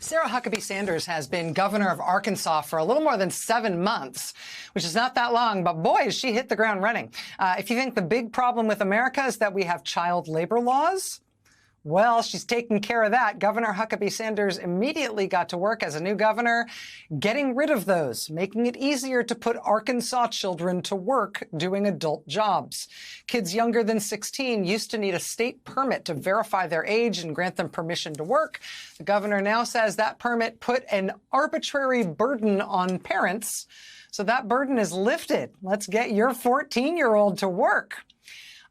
Sarah Huckabee Sanders has been governor of Arkansas for a little more than 7 months, which is not that long, but boy, has she hit the ground running. If you think the big problem with America is that we have child labor laws, well, she's taking care of that. Governor Huckabee Sanders immediately got to work as a new governor, getting rid of those, making it easier to put Arkansas children to work doing adult jobs. Kids younger than 16 used to need a state permit to verify their age and grant them permission to work. The governor now says that permit put an arbitrary burden on parents. So that burden is lifted. Let's get your 14-year-old to work.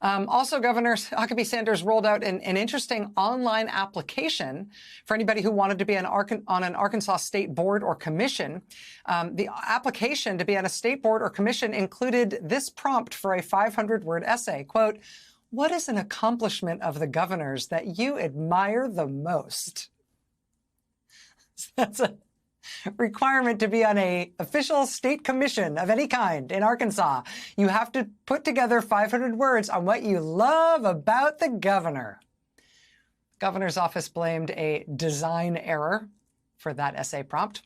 Also, Governor Huckabee Sanders rolled out an interesting online application for anybody who wanted to be on an Arkansas state board or commission. The application to be on a state board or commission included this prompt for a 500-word essay. Quote, "What is an accomplishment of the governor's that you admire the most?" That's a requirement to be on a official state commission of any kind in Arkansas. You have to put together 500 words on what you love about the governor. Governor's office blamed a design error for that essay prompt.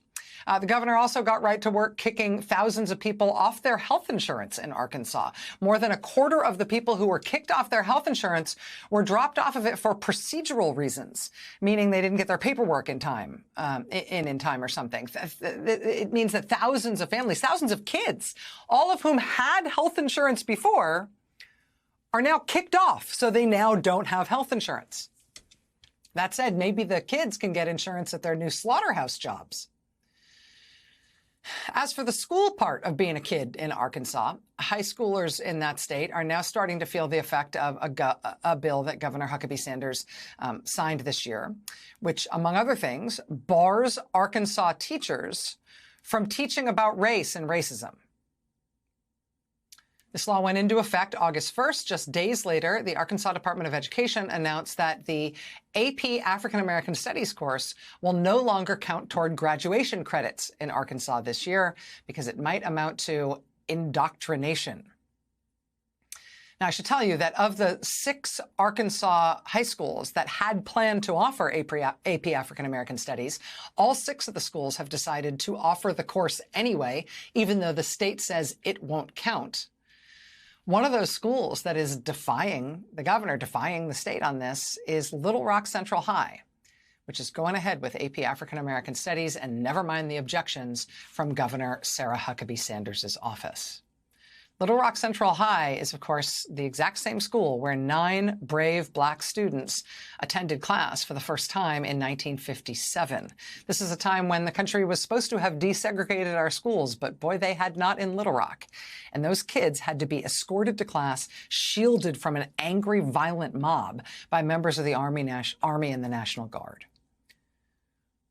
The governor also got right to work kicking thousands of people off their health insurance in Arkansas. More than a quarter of the people who were kicked off their health insurance were dropped off of it for procedural reasons, meaning they didn't get their paperwork in time, in time or something. It means that thousands of families, thousands of kids, all of whom had health insurance before, are now kicked off, so they now don't have health insurance. That said, maybe the kids can get insurance at their new slaughterhouse jobs. As for the school part of being a kid in Arkansas, high schoolers in that state are now starting to feel the effect of a bill that Governor Huckabee Sanders signed this year, which, among other things, bars Arkansas teachers from teaching about race and racism. This law went into effect August 1st. Just days later, the Arkansas Department of Education announced that the AP African American Studies course will no longer count toward graduation credits in Arkansas this year because it might amount to indoctrination. Now, I should tell you that of the 6 Arkansas high schools that had planned to offer AP African American Studies, all 6 of the schools have decided to offer the course anyway, even though the state says it won't count. One of those schools that is defying the governor, defying the state on this, is Little Rock Central High, which is going ahead with AP African American Studies, and never mind the objections from Governor Sarah Huckabee Sanders' office. Little Rock Central High is, of course, the exact same school where 9 brave black students attended class for the first time in 1957. This is a time when the country was supposed to have desegregated our schools, but boy, they had not in Little Rock. And those kids had to be escorted to class, shielded from an angry, violent mob by members of the Army and the National Guard.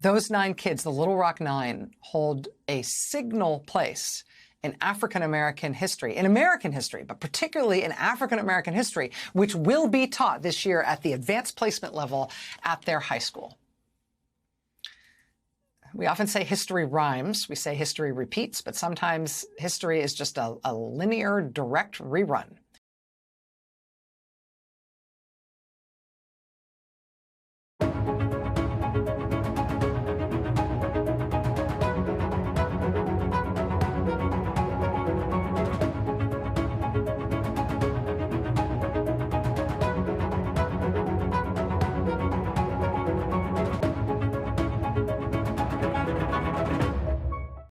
Those 9 kids, the Little Rock 9, hold a signal place in African-American history, in American history, but particularly in African-American history, which will be taught this year at the advanced placement level at their high school. We often say history rhymes. We say history repeats, but sometimes history is just a linear, direct rerun.